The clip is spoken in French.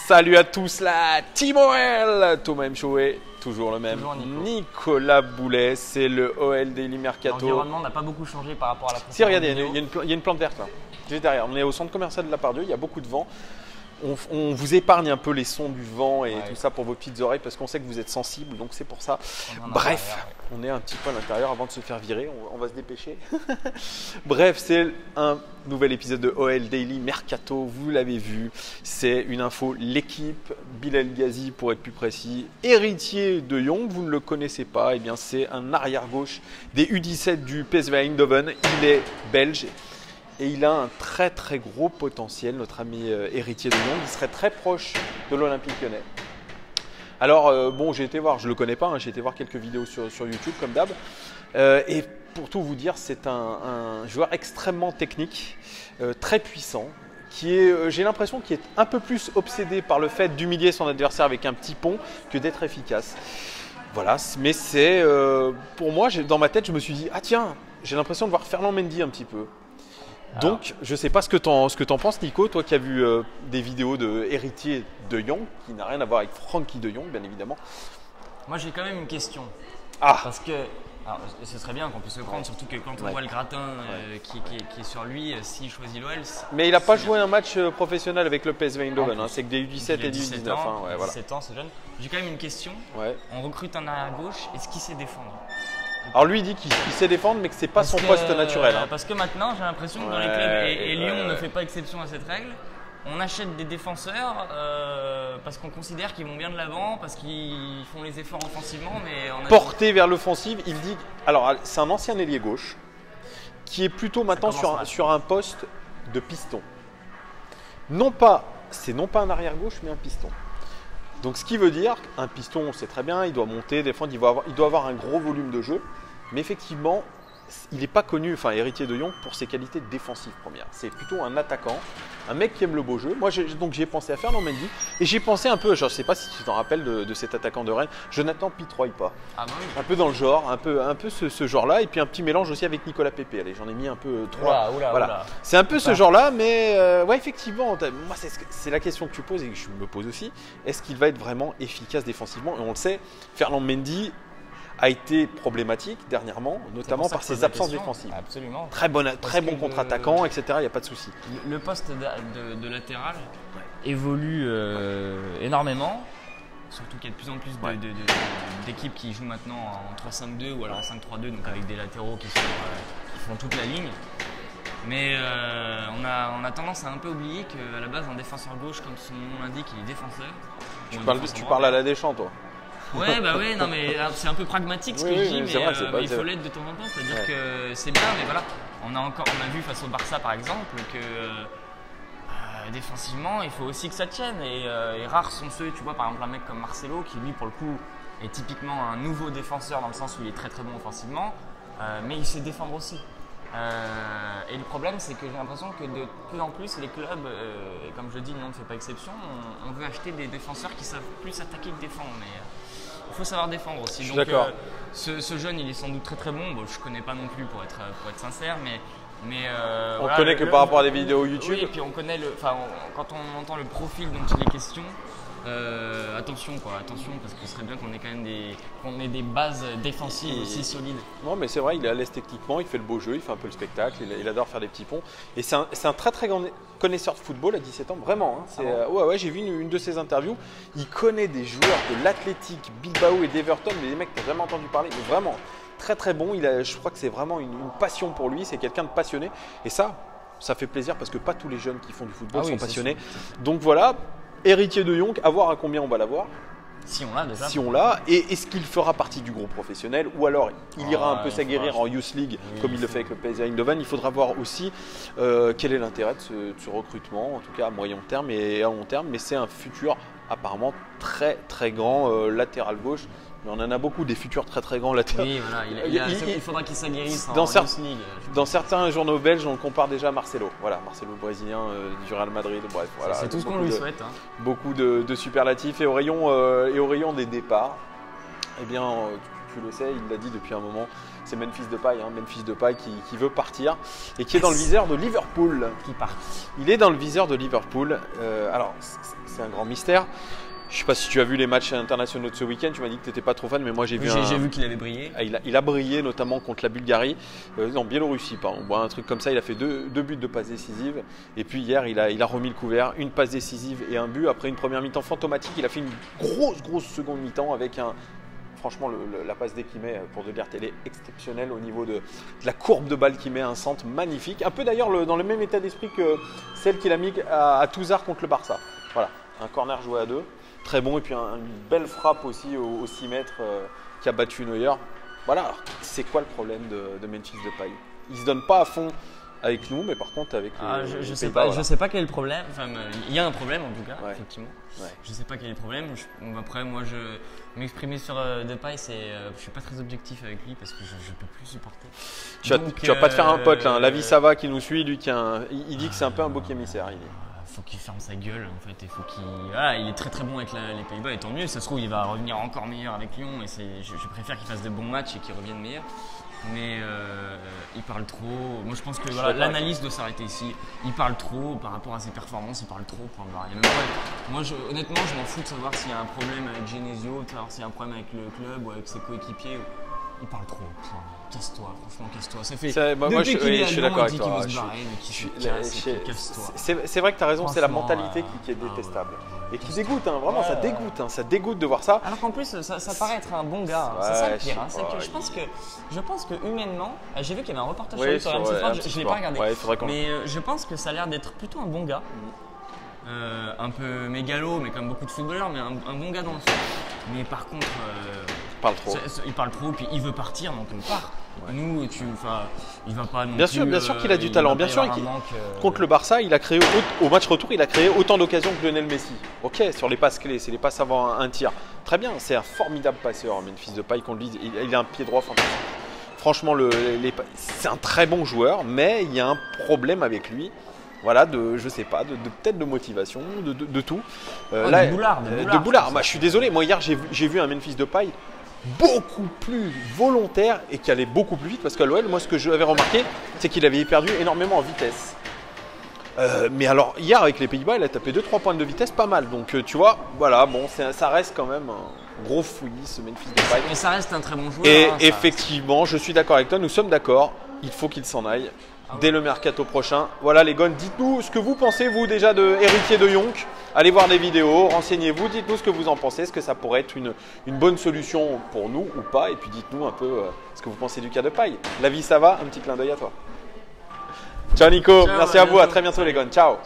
Salut à tous, la Team OL. Thomas Mchoué, toujours le même. Toujours Nicolas Boulet, c'est le OL Daily Mercato. L'environnement n'a pas beaucoup changé par rapport à la précédente Si, regardez, vidéo. il y a une plante verte là, juste derrière. On est au centre commercial de la Pardieu, il y a beaucoup de vent. On vous épargne un peu les sons du vent et tout ça pour vos petites oreilles parce qu'on sait que vous êtes sensibles, donc c'est pour ça. Bref, on est un petit peu à l'intérieur avant de se faire virer, on va se dépêcher. Bref, c'est un nouvel épisode de OL Daily Mercato, vous l'avez vu, c'est une info, l'équipe, Bilal Ghazi pour être plus précis, héritier de Young, vous ne le connaissez pas, eh bien c'est un arrière-gauche des U17 du PSV Eindhoven, il est belge. Et il a un très très gros potentiel, notre ami héritier de Young. Il serait très proche de l'Olympique Lyonnais. Alors bon, j'ai été voir, je ne le connais pas, hein, j'ai été voir quelques vidéos sur YouTube comme d'hab. Et pour tout vous dire, c'est un joueur extrêmement technique, très puissant, qui est, j'ai l'impression qu'il est un peu plus obsédé par le fait d'humilier son adversaire avec un petit pont que d'être efficace. Voilà, mais c'est, pour moi, dans ma tête, je me suis dit, ah tiens, j'ai l'impression de voir Ferland Mendy un petit peu. Donc, je ne sais pas ce que tu en penses, Nico, toi qui as vu des vidéos de héritier de Young, qui n'a rien à voir avec Frankie de Jong, bien évidemment. Moi, j'ai quand même une question. Ah. Parce que, alors, ce serait bien qu'on puisse le prendre, surtout que quand on voit le gratin qui est sur lui, s'il choisit l'OL. Mais il n'a pas joué un match professionnel avec le PSV Eindhoven, hein, c'est que des U17 et des U19. 17 ans, hein, ouais, voilà. 17 ans, c'est jeune. J'ai quand même une question. Ouais. On recrute un arrière-gauche, est-ce qu'il sait défendre? Alors lui il dit qu'il sait défendre mais que c'est pas son poste naturel. Hein. Parce que maintenant j'ai l'impression que dans les clubs, et Lyon ne fait pas exception à cette règle, on achète des défenseurs parce qu'on considère qu'ils vont bien de l'avant, parce qu'ils font les efforts offensivement. Mais porté vers l'offensive, il dit… Alors c'est un ancien ailier gauche qui est plutôt maintenant sur un poste de piston. C'est non pas un arrière gauche mais un piston. Donc ce qui veut dire qu'un piston, c'est très bien, il doit monter, défendre, il doit avoir un gros volume de jeu. Mais effectivement, il n'est pas connu, enfin héritier de Young, pour ses qualités défensives premières. C'est plutôt un attaquant, un mec qui aime le beau jeu. Moi, donc j'ai pensé à Ferland Mendy et j'ai pensé un peu, je ne sais pas si tu t'en rappelles de cet attaquant de Rennes, Jonathan Pitroipa. Ah bah oui. Un peu dans le genre, un peu ce genre-là, et puis un petit mélange aussi avec Nicolas Pepe. Allez, j'en ai mis un peu trois. Voilà. C'est un peu ce genre-là, mais ouais, effectivement, moi c'est la question que tu poses et que je me pose aussi. Est-ce qu'il va être vraiment efficace défensivement? Et on le sait, Ferland Mendy a été problématique dernièrement, notamment par ses absences défensives. Absolument. Très bon contre-attaquant, etc. Il n'y a pas de souci. Le poste de latéral évolue énormément, surtout qu'il y a de plus en plus d'équipes qui jouent maintenant en 3-5-2 ou alors en 5-3-2, donc avec des latéraux qui font toute la ligne. Mais on a tendance à un peu oublier qu'à la base, un défenseur gauche, comme son nom l'indique, il est défenseur. Tu parles à la Deschamps, toi. Ouais, bah ouais, non mais c'est un peu pragmatique ce que je dis, mais il faut l'être de temps en temps, c'est-à-dire que c'est bien, mais voilà, on a vu face au Barça par exemple que défensivement il faut aussi que ça tienne et rares sont ceux, tu vois par exemple un mec comme Marcelo qui lui pour le coup est typiquement un nouveau défenseur dans le sens où il est très très bon offensivement, mais il sait défendre aussi. Et le problème c'est que j'ai l'impression que de plus en plus les clubs, et comme je dis, Lyon ne fait pas exception, on veut acheter des défenseurs qui savent plus attaquer que défendre. Mais il faut savoir défendre aussi. Je suis d'accord. Ce jeune, il est sans doute très très bon. Bon, je connais pas non plus pour être sincère, mais on connaît que par rapport à des vidéos YouTube. Oui, et puis on connaît quand on entend le profil dont il est question. Attention parce que ce serait bien qu'on ait quand même des bases défensives aussi solides. Non mais c'est vrai, il est à l'aise techniquement, il fait le beau jeu, il fait un peu le spectacle, il adore faire des petits ponts. Et c'est un très très grand connaisseur de football à 17 ans, vraiment. Hein. Ouais, j'ai vu une de ses interviews, il connaît des joueurs de l'Athletic, Bilbao et d'Everton, mais des mecs que tu n'as jamais entendu parler, mais vraiment très très bon. Je crois que c'est vraiment une passion pour lui, c'est quelqu'un de passionné. Et ça fait plaisir parce que pas tous les jeunes qui font du football sont passionnés. Donc voilà. Héritier de Young, à voir à combien on va l'avoir. Si on l'a déjà. Si on l'a. Et est-ce qu'il fera partie du groupe professionnel ou alors il ira un peu s'aguerrir en Youth League comme il le fait avec le PSV Eindhoven. Il faudra voir aussi quel est l'intérêt de ce recrutement, en tout cas à moyen terme et à long terme. Mais c'est un futur apparemment très très grand latéral gauche. Mais on en a beaucoup des futurs très très grands latéraux. Oui, voilà, il faudra qu'il s'aguerrisse en Youth League. Dans certains journaux belges, on le compare déjà à Marcelo. Voilà, Marcelo brésilien du Real Madrid. Bref, voilà. C'est tout ce qu'on lui souhaite. Hein. Beaucoup de superlatifs. Et au rayon des départs, eh bien, tu le sais, il l'a dit depuis un moment, c'est Memphis Depay, Memphis Depay qui veut partir et qui est dans le viseur de Liverpool. Qui part. Il est dans le viseur de Liverpool. Alors, c'est un grand mystère. Je ne sais pas si tu as vu les matchs internationaux de ce week-end, tu m'as dit que tu n'étais pas trop fan, mais moi j'ai vu J'ai vu qu'il avait brillé. Il a brillé notamment contre la Bulgarie, non Biélorussie pardon, bon, un truc comme ça, il a fait deux buts de passes décisives et puis hier il a remis le couvert, une passe décisive et un but après une première mi-temps fantomatique. Il a fait une grosse seconde mi-temps avec franchement la passe D qu'il met pour De Ligt, elle est exceptionnelle au niveau de la courbe de balle qu'il met, un centre magnifique, un peu d'ailleurs dans le même état d'esprit que celle qu'il a mis à Touzard contre le Barça. Voilà, un corner joué à 2. Très bon, et puis une belle frappe aussi au 6 mètres qui a battu Neuer. Voilà, alors, c'est quoi le problème de Memphis Depay? Il ne se donne pas à fond avec nous, mais par contre avec je sais pas, voilà. Je sais pas quel est le problème. Enfin, il y a un problème en tout cas, effectivement. Ouais. Je sais pas quel est le problème. Après, moi, m'exprimer sur Depay, je suis pas très objectif avec lui parce que je peux plus supporter. Tu vas pas te faire un pote là. Lavi Sava qui nous suit, lui il dit que c'est un peu un bouc émissaire. Faut qu'il ferme sa gueule en fait, et faut il est très bon avec les Pays-Bas et tant mieux, ça se trouve il va revenir encore meilleur avec Lyon et je préfère qu'il fasse de bons matchs et qu'il revienne meilleur, mais il parle trop. Moi je pense que l'analyse doit s'arrêter ici. Il parle trop par rapport à ses performances, il parle trop, point barre. Moi honnêtement je m'en fous de savoir s'il y a un problème avec Genesio, de savoir s'il y a un problème avec le club ou avec ses coéquipiers. Il parle trop. Casse-toi, franchement, casse-toi. Ça fait. Moi, je suis d'accord avec toi. C'est vrai que tu as raison, c'est la mentalité qui est détestable. Et qui dégoûte, vraiment, ça dégoûte de voir ça. Alors qu'en plus, ça paraît être un bon gars. C'est ça le pire. Je pense que humainement, j'ai vu qu'il y avait un reportage sur lui sur MC Sport, je ne l'ai pas regardé. Mais je pense que ça a l'air d'être plutôt un bon gars. Un peu mégalo, mais comme beaucoup de footballeurs, mais un bon gars dans le fond. Mais par contre, il parle trop, puis il veut partir, donc on part. Ouais. Nous, il va pas non bien plus. Bien sûr qu'il a du talent. Bien sûr, contre le Barça, il a créé au match retour, il a créé autant d'occasions que Lionel Messi. Ok, sur les passes clés, c'est les passes avant un tir. Très bien, c'est un formidable passeur, Memphis Depay, qu'on le dise. Il a un pied droit fantastique. Franchement, c'est un très bon joueur, mais il y a un problème avec lui. Voilà, je sais pas, peut-être de motivation, de tout. De Boulard. Moi, je suis désolé. Moi, hier, j'ai vu un Memphis Depay beaucoup plus volontaire et qui allait beaucoup plus vite parce qu'à l'OL, moi, ce que j'avais remarqué, c'est qu'il avait perdu énormément en vitesse. Mais alors, hier, avec les Pays-Bas, il a tapé 2-3 points de vitesse, pas mal. Donc, tu vois, voilà, bon, ça reste quand même un gros fouillis, ce Memphis Depay. Mais ça reste un très bon joueur. Et effectivement, je suis d'accord avec toi, nous sommes d'accord, il faut qu'il s'en aille. Dès le mercato prochain. Voilà les gars, dites-nous ce que vous pensez vous déjà de Héritier de Yonk. Allez voir des vidéos, renseignez-vous, dites-nous ce que vous en pensez. Est-ce que ça pourrait être une bonne solution pour nous ou pas? Et puis dites-nous un peu ce que vous pensez du cas de Paille. La vie ça va, un petit clin d'œil à toi. Ciao Nico, merci à vous, à très bientôt les gars, ciao.